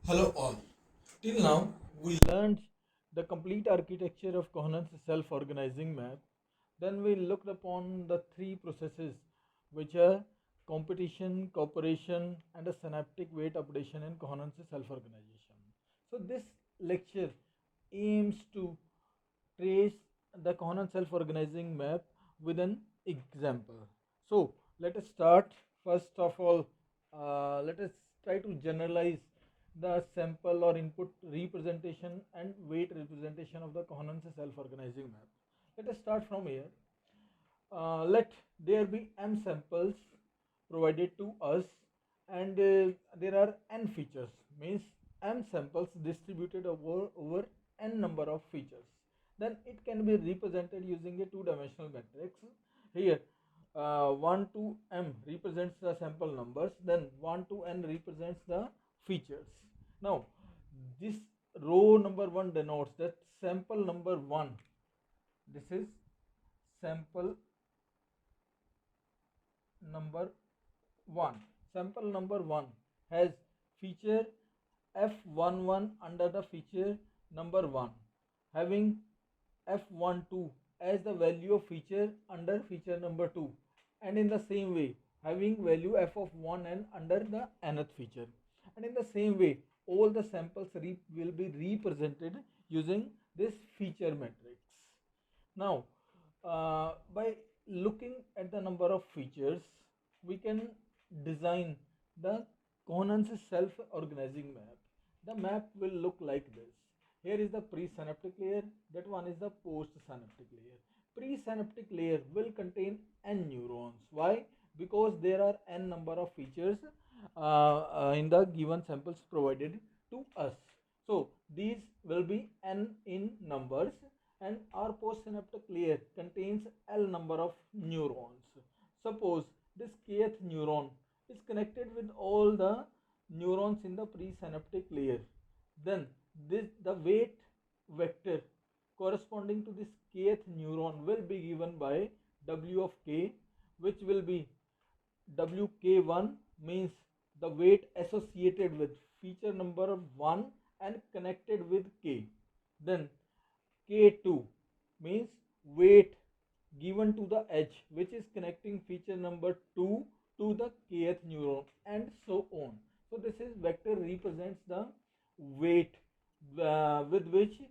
Hello all. Till now, we learned the complete architecture of Cohen's self-organizing map. Then we looked upon the three processes which are competition, cooperation, and a synaptic weight updation in Cohen's self-organization. So this lecture aims to trace the Cohen self-organizing map with an example. So let us start. First of all, let us try to generalize the sample or input representation and weight representation of the Cohen self-organizing map. Let us start from here. Let there be m samples provided to us, and there are n features, means m samples distributed over n number of features. Then it can be represented using a two-dimensional matrix. Here 1 to m represents the sample numbers, then 1 to n represents the features. Now this row number 1 denotes that sample number 1. This is sample number 1. Sample number 1 has feature f11 under the feature number 1, having f12 as the value of feature under feature number 2, and in the same way having value f of 1n under the nth feature. And in the same way all the samples will be represented using this feature matrix. Now by looking at the number of features, we can design the Cohen's self-organizing map. The map will look like this. Here is the presynaptic layer, that one is the postsynaptic layer. Presynaptic layer will contain n neurons. Why? Because there are n number of features in the given samples provided to us. So these will be n in numbers, and our postsynaptic layer contains L number of neurons. Suppose this kth neuron is connected with all the neurons in the presynaptic layer, then the weight vector corresponding to this kth neuron will be given by W of k, which will be WK1, means the weight associated with feature number 1 and connected with k. Then K2 means weight given to the H, which is connecting feature number 2 to the kth neuron, and so on. So this is vector represents the weight with which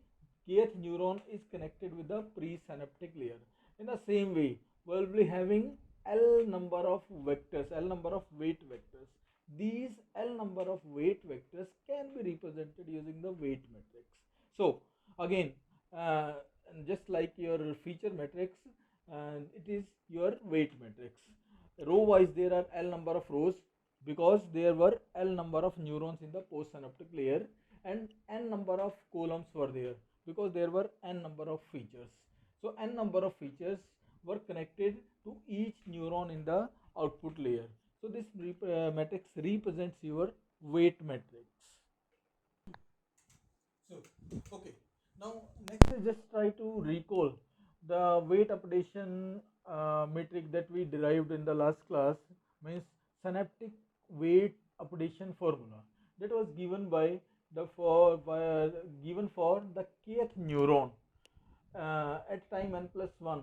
kth neuron is connected with the presynaptic layer. In the same way, we will be having L number of vectors, L number of weight vectors. These L number of weight vectors can be represented using the weight matrix. So again, uh, just like your feature matrix, it is your weight matrix. Row wise there are L number of rows because there were L number of neurons in the postsynaptic layer, and n number of columns were there because there were n number of features. So n number of features were connected to each neuron in the output layer. So this matrix represents your weight matrix. So okay, now next is just try to recall the weight updation metric that we derived in the last class, means synaptic weight updation formula that was given by given for the kth neuron at time n plus 1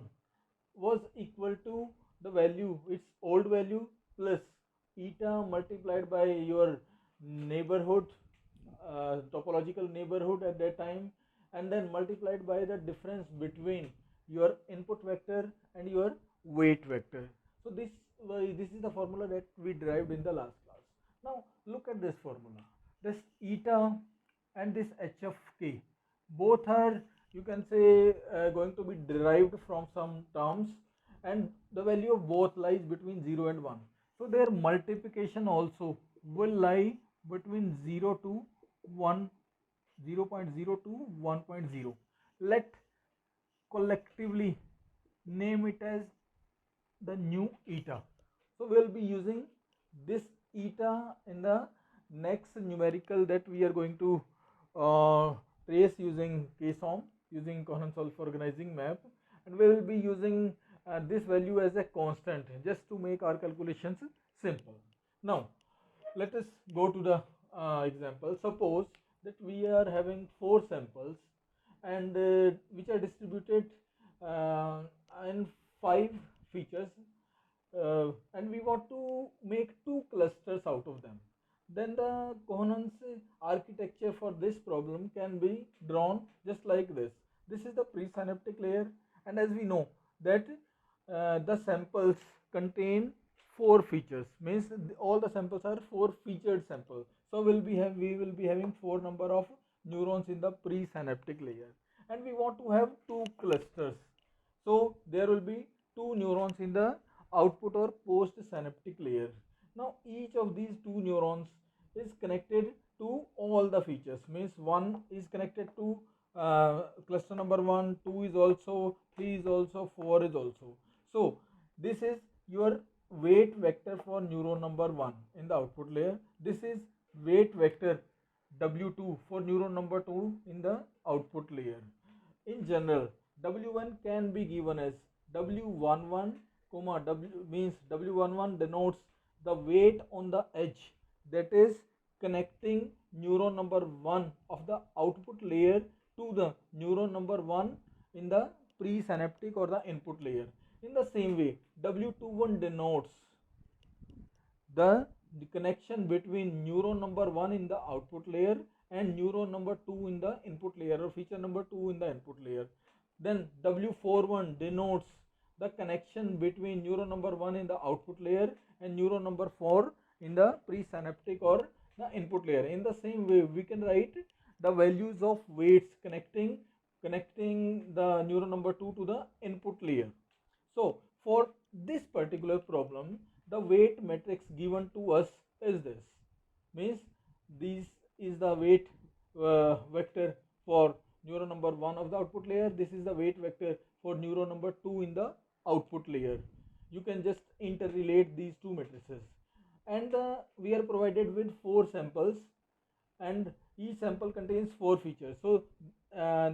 was equal to the value, its old value, plus eta multiplied by your neighborhood, topological neighborhood at that time, and then multiplied by the difference between your input vector and your weight vector. So this is the formula that we derived in the last class. Now look at this formula. This eta and this h of k, both are, you can say, going to be derived from some terms, and the value of both lies between 0 and 1. So their multiplication also will lie between 0 to 1, 0.0 to 1.0. Let collectively name it as the new eta. So we will be using this eta in the next numerical that we are going to trace using KSOM, using Cohen self-organizing map, and we will be using this value as a constant just to make our calculations simple. Now let us go to the example. Suppose that we are having four samples and which are distributed uh, in five features, and we want to make two clusters out of them. Then the coherence architecture for this problem can be drawn just like this. This is the presynaptic layer, and as we know that the samples contain four features, means all the samples are four featured samples. So we will be having four number of neurons in the presynaptic layer, and we want to have two clusters. So there will be two neurons in the output or post synaptic layer. Now each of these two neurons is connected to all the features, means one is connected to cluster number 1, 2 is also, 3 is also, 4 is also. So this is your weight vector for neuron number 1 in the output layer. This is weight vector W2 for neuron number 2 in the output layer. In general, W1 can be given as W11, comma W, means W11 denotes the weight on the edge, that is connecting neuron number 1 of the output layer to the neuron number 1 in the presynaptic or the input layer. In the same way, W21 denotes the connection between neuron number 1 in the output layer and neuron number 2 in the input layer, or feature number 2 in the input layer. Then W41 denotes the connection between neuron number 1 in the output layer and neuron number 4 in the presynaptic or the input layer. In the same way, we can write the values of weights connecting the neuron number 2 to the input layer. So for this particular problem, the weight matrix given to us is this, means this is the weight vector for neuron number 1 of the output layer. This is the weight vector for neuron number 2 in the output layer. You can just interrelate these two matrices, and we are provided with four samples, and each sample contains four features. So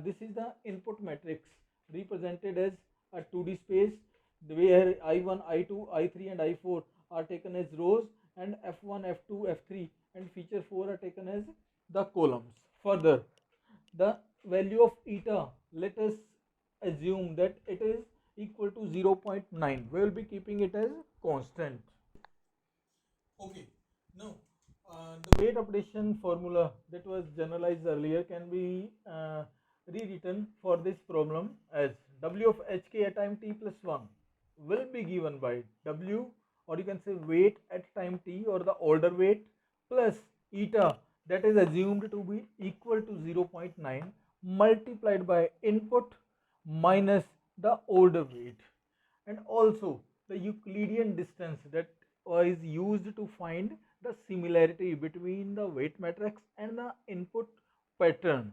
this is the input matrix represented as a 2D space, where I1, I2, I3 and I4 are taken as rows, and F1, F2, F3 and feature 4 are taken as the columns. Further, the value of eta, let us assume that it is equal to 0.9. We will be keeping it as constant. Okay, now the weight updation formula that was generalized earlier can be rewritten for this problem as W of hk at time t plus 1 will be given by W, or you can say weight at time t, or the older weight, plus eta, that is assumed to be equal to 0.9, multiplied by input minus the older weight, and also the Euclidean distance that is used to find the similarity between the weight matrix and the input pattern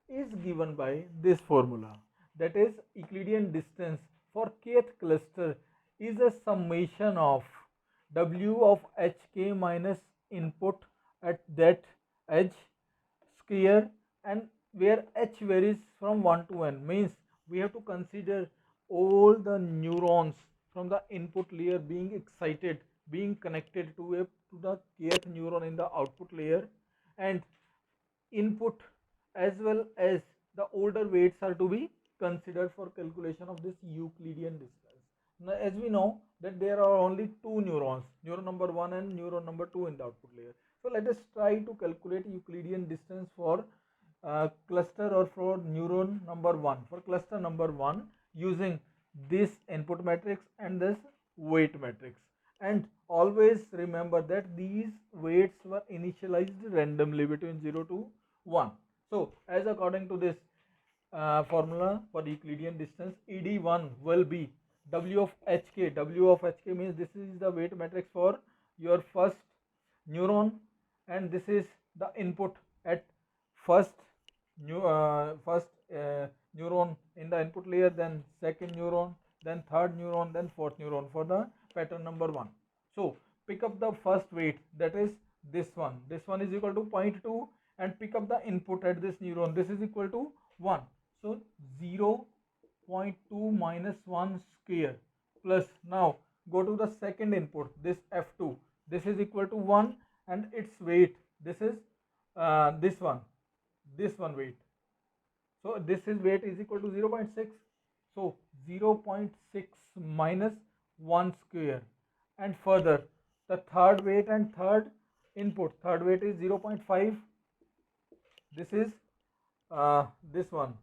is given by this formula, that is Euclidean distance for kth cluster is a summation of W of hk minus input at that edge square, and where h varies from 1 to n, means we have to consider all the neurons from the input layer being excited, being connected to the kth neuron in the output layer, and input as well as the older weights are to be considered for calculation of this Euclidean distance. Now, as we know that there are only two neurons, neuron number 1 and neuron number 2 in the output layer. So let us try to calculate Euclidean distance for cluster, or for neuron number 1, for cluster number 1, using this input matrix and this weight matrix. And always remember that these weights were initialized randomly between 0 to 1. So as according to this formula for Euclidean distance, ED1 will be W of hk. W of hk means this is the weight matrix for your first neuron, and this is the input at first neuron in the input layer, then second neuron, then third neuron, then fourth neuron for the pattern number 1. So pick up the first weight, that is this one. This one is equal to 0.2, and pick up the input at this neuron. This is equal to 1. So 0.2 minus 1 square, plus now go to the second input, this F2. This is equal to 1, and its weight, this is this one weight. So this is weight is equal to 0.6. So 0.6 minus 1 square, and further the third weight and third input, third weight is 0.5. This is this one,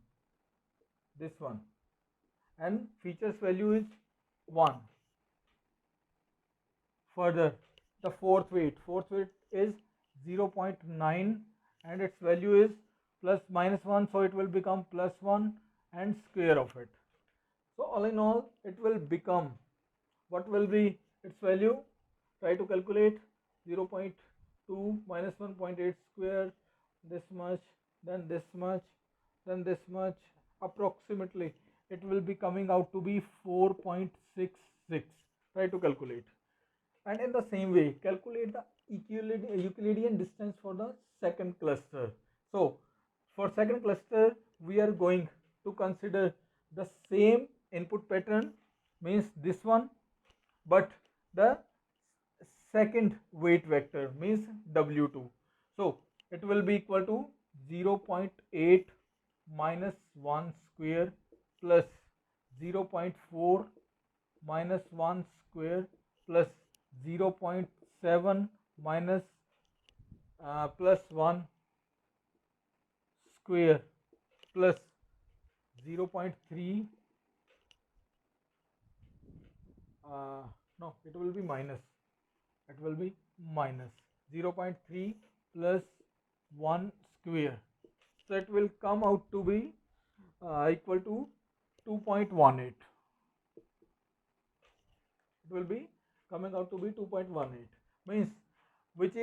and features value is 1. Further the fourth weight is 0.9, and its value is plus minus 1, so it will become plus 1 and square of it. So all in all, it will become, what will be its value? Try to calculate. 0.2 minus 1.8 square, this much, then this much, then this much, approximately it will be coming out to be 4.66. Try to calculate. And in the same way, calculate the Euclidean distance for the second cluster. So for second cluster, we are going to consider the same input pattern, means this one, but the second weight vector means W2. So it will be equal to 0.8 minus 1 square plus 0.4 minus 1 square plus 0.7 minus plus 1 square plus 0.3 no, it will be minus, 0.3 plus 1 square, so it will come out to be equal to 2.18. It will be coming out to be 2.18, means which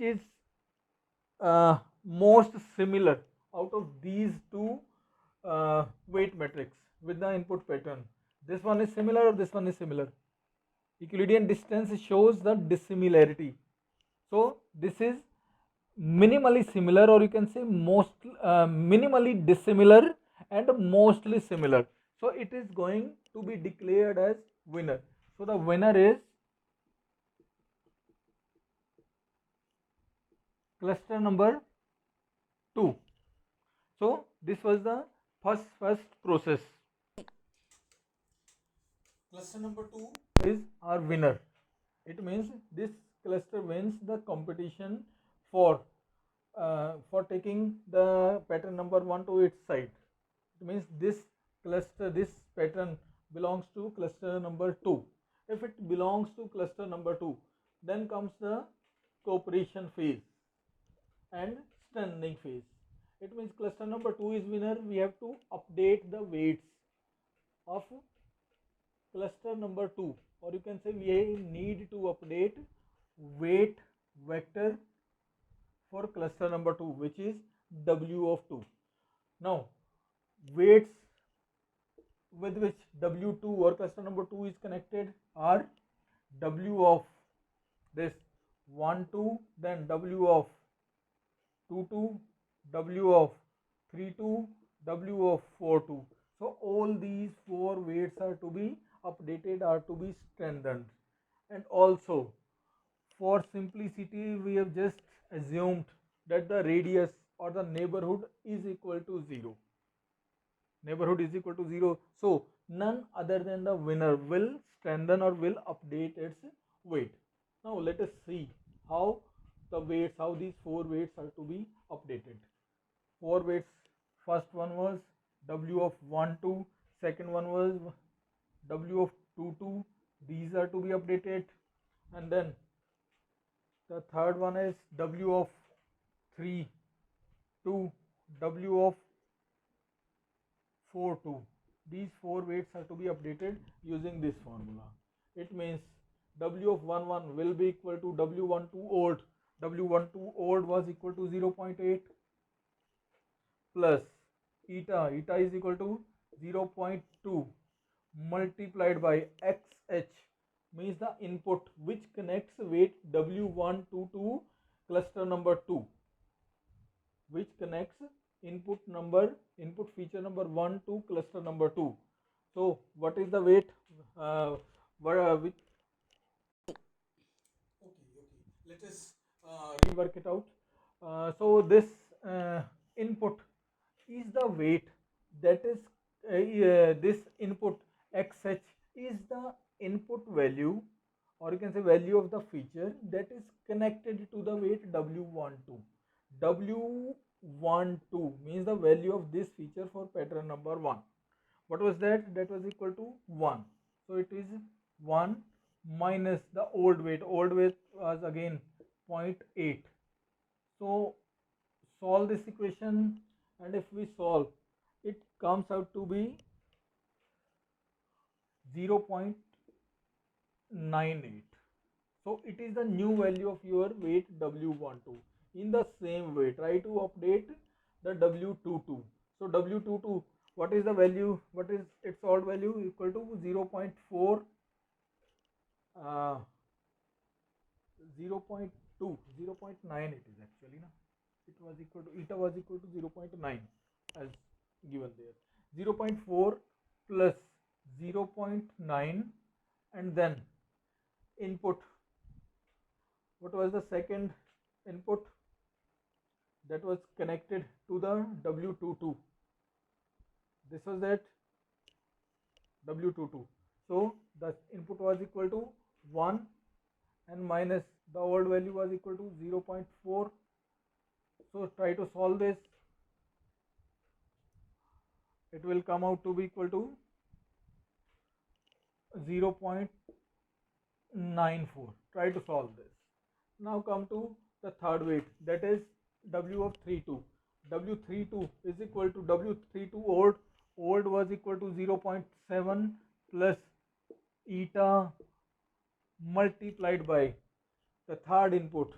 is most similar out of these two weight metrics with the input pattern. This one is similar or this one is similar. Euclidean distance shows the dissimilarity. So this is minimally similar, or you can say most minimally dissimilar and mostly similar. So it is going to be declared as winner. So the winner is cluster number 2. So this was the first process. Cluster number 2 is our winner. It means this cluster wins the competition for taking the pattern number 1 to its side. It means this pattern belongs to cluster number 2. If it belongs to cluster number 2, then comes the cooperation phase and strengthening phase. It means cluster number 2 is winner. We have to update the weights of cluster number 2, or you can say we need to update weight vector for cluster number 2, which is W of 2. Now weights with which W2 or cluster number 2 is connected are W of this 1 2, then W of 2 2, W of 3 2, W of 4 2. So all these 4 weights are to be updated, are to be strengthened. And also for simplicity, we have just assumed that the radius or the neighborhood is equal to 0. So none other than the winner will strengthen or will update its weight. Now let us see how these 4 weights are to be updated. 4 weights. First one was W of 1 2, second one was W of 2 2. These are to be updated, and then the third one is W of 3 2, W of 4 2. These 4 weights are to be updated using this formula. It means W of 1 1 will be equal to W1 2 old. W1 2 old was equal to 0.8 plus eta is equal to 0.2 multiplied by XH, means the input which connects weight W1 to cluster number 2, which connects input feature number 1 to cluster number 2. So what is the weight which, okay, let us rework it out. So this input is the weight, that is this input xh is the input value, or you can say value of the feature that is connected to the weight w12. W12 means the value of this feature for pattern number 1. What was that? That was equal to 1. So it is 1 minus the old weight. Old weight was again 0.8. So solve this equation, and if we solve, it comes out to be 0.98. So it is the new value of your weight W12. In the same way, try to update the W22. So W22, what is the value? What is its old value? Equal to 0.4, 0.2, 0.9 it is actually. No? It was equal to, eta was equal to 0.9 as given there. 0.4 plus 0.9, and then input. What was the second input that was connected to the W22? This was that W22. So the input was equal to 1 and minus the old value was equal to 0.4. So try to solve this. It will come out to be equal to 0.94. Try to solve this. Now come to the third weight, that is W of 32. W32 is equal to W32 old was equal to 0.7 plus eta multiplied by the third input.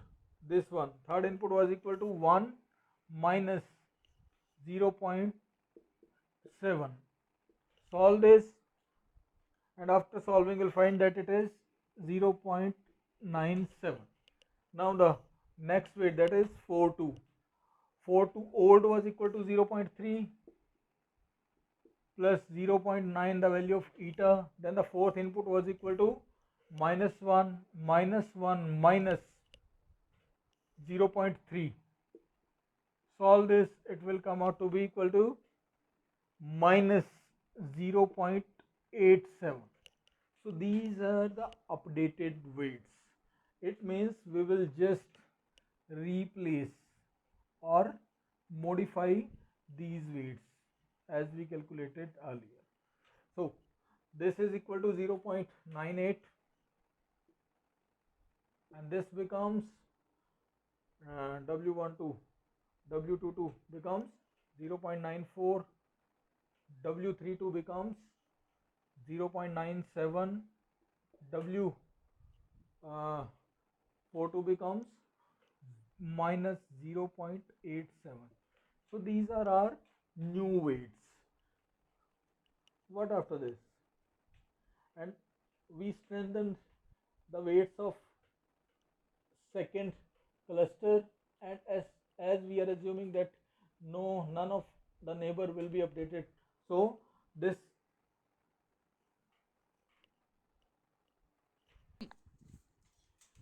This one, third input was equal to 1 minus 0.7. Solve this, and after solving you'll find that it is 0.97. Now the next weight, that is 42. 42 old was equal to 0.3 plus 0.9 the value of eta. Then the fourth input was equal to minus 1 minus 0.3. Solve this, it will come out to be equal to minus 0.87. So these are the updated weights. It means we will just replace or modify these weights as we calculated earlier. So this is equal to 0.98, and this becomes W12, W22 becomes 0.94, W32 becomes 0.97, W42 becomes minus 0.87. So these are our new weights. What after this? And we strengthened the weights of second cluster, and as we are assuming that none of the neighbor will be updated, so this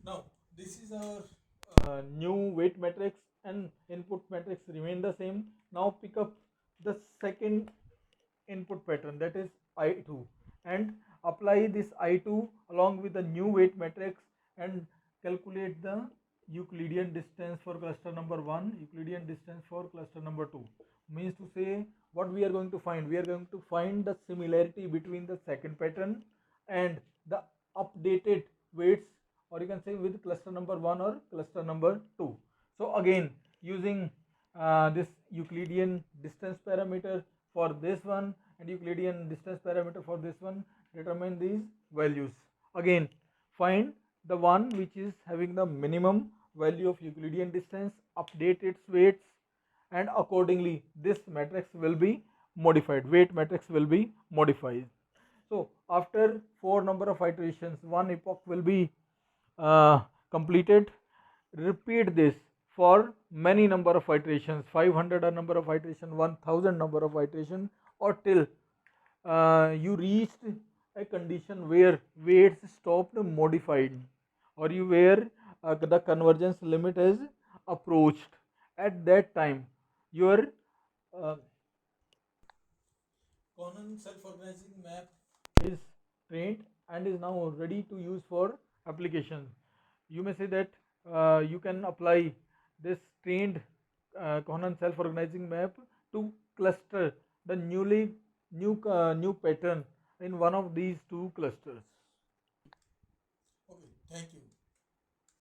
now this is our new weight matrix, and input matrix remain the same. Now pick up the second input pattern, that is I2, and apply this I2 along with the new weight matrix and calculate the Euclidean distance for cluster number 1, Euclidean distance for cluster number 2. Means to say, what we are going to find? We are going to find the similarity between the second pattern and the updated weights, or you can say with cluster number 1 or cluster number 2. So again, using this Euclidean distance parameter for this one and Euclidean distance parameter for this one, determine these values. Again, find the one which is having the minimum value of Euclidean distance, update its weights, and accordingly this matrix will be modified, weight matrix will be modified. So after 4 number of iterations, one epoch will be completed. Repeat this for many number of iterations, 500 a number of iteration, 1000 number of iteration, or till you reached a condition where weights stopped modifying, or you were the convergence limit is approached. At that time, your uh, Conan self-organizing map is trained and is now ready to use for application. You may say that you can apply this trained Conan self-organizing map to cluster the new pattern in one of these two clusters. Okay, thank you.